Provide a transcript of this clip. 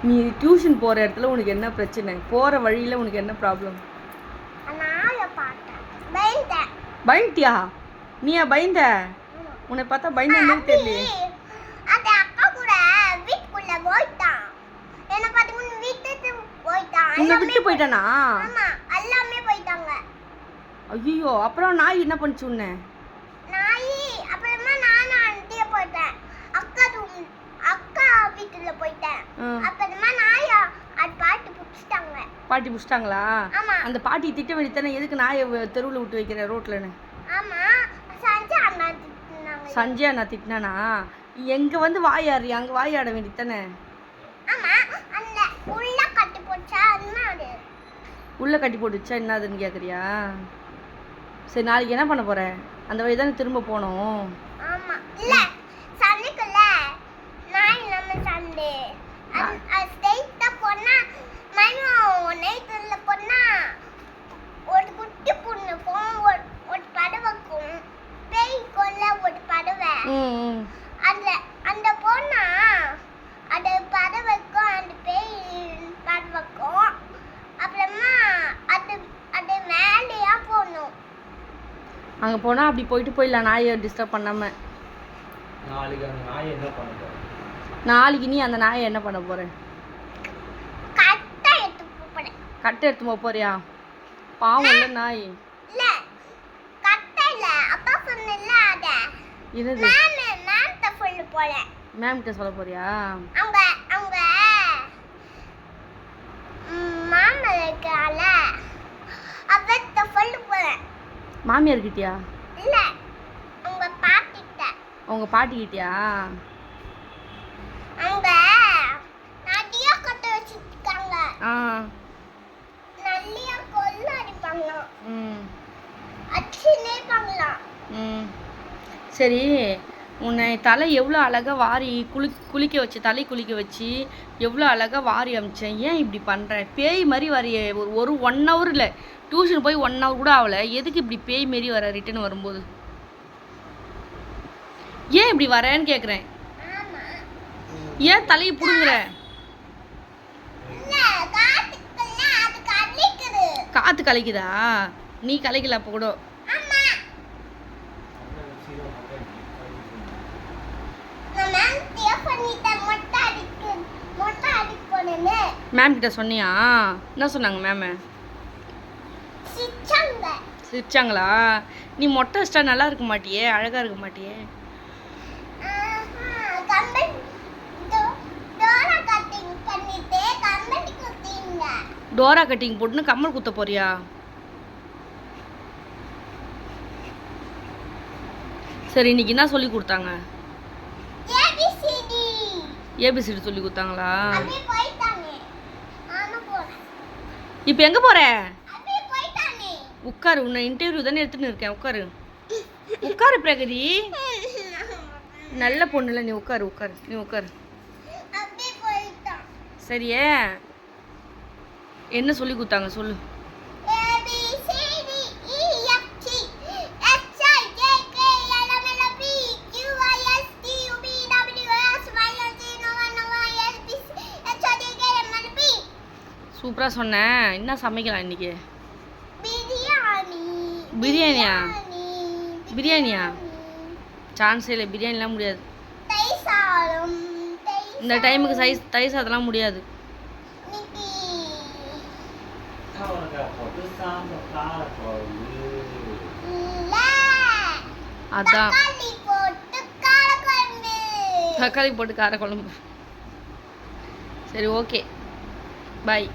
நீ டியூஷன் போகிற இடத்துல உனக்கு என்ன பிரச்சனை? போகிற வழியில் உனக்கு என்ன ப்ராப்ளம்? பயந்துட்டியா? நீயா பயந்த? உன்னை பார்த்தா பயந்த தெரியல. உன்னை விட்டு போயிட்டானா? ஐயோ, அப்புறம் நாய் என்ன பண்ணுச்சு உன்னை? பாட்டி பிடிச்சிட்டாங்களா? அந்த பாட்டி திட்ட வேண்டியதானே, எதுக்கு நாயை தெருவில் விட்டு வைக்கிற ரோட்லன்னு? சஞ்சய் அண்ணா திட்டினானா? எங்கே வந்து வாயாடுறி, அங்கே வாயாட வேண்டியதானே? உள்ளே கட்டி போட்டுச்சா என்னதுன்னு கேட்குறியா? சரி, நாளைக்கு என்ன பண்ண போற? அந்த வழி தானே திரும்ப போகணும். அங்கே போனால் அப்படி போயிடலாம், நாயை டிஸ்டர்ப் பண்ணாமல். நாளைக்கு நீ அந்த நாயை என்ன பண்ண போற? கட்டை எடுத்து போறியா? பாவம் இல்லை நாய். என்னது? மேம் கிட்ட சொல்ல போறியா? மாமியார் கிட்டியா? உங்க பாட்டி கிட்டியா? சரி, உன்னை தலை எவ்வளோ அழகாக வாரி குளிக்க வச்சு, தலை குளிக்க வச்சு எவ்வளோ அழகாக வாரி அமிச்சேன். ஏன் இப்படி பண்ணுறேன்? பேய் மாதிரி வரைய ஒரு 1 hour இல்லை, டியூஷன் போய் 1 hour கூட ஆகலை. எதுக்கு இப்படி பேய் மாரி வர ரிட்டன் வரும்போது? ஏன் இப்படி வரேன்னு கேட்குறேன். ஏன் தலையை பிடுங்குற? காற்று கலைக்குதா? நீ கலைக்கல அப்போ கூட. மேம் கிட்ட சொன்னியா? என்ன சொன்னாங்க மேம்? சிரிச்சாங்களா? நீ மொட்டை வச்சிட்டா நல்லா இருக்க மாட்டியே, அழகா இருக்க மாட்டியே. டோரா கட்டிங் போட்டுன்னு கம்மல் குத்த போறியா? சரி, இன்னைக்கு என்ன சொல்லி கொடுத்தாங்க? ஏபிசிடி சொல்லி கொடுத்தாங்களா? இப்போ எங்கே போற? உட்காரு, உன்னை இன்டர்வியூ தானே எடுத்துன்னு இருக்கேன். உட்காரு உட்காரு பிரகதி, நல்ல பொண்ணுல நீ. உட்காரு உட்காரு, நீ உட்காரு. சரியே, என்ன சொல்லி கொடுத்தாங்க சொல்லு. சூப்பராக சொன்னேன். என்ன சமைக்கலாம் இன்னைக்கு? பிரியாணியா? பிரியாணியா? சான்ஸே இல்லை, பிரியாணிலாம் முடியாது இந்த டைமுக்கு. தயிர் சாதம்லாம் முடியாது. அதான் தக்காளி போட்டு கார குழம்பு. சரி, ஓகே, பாய்.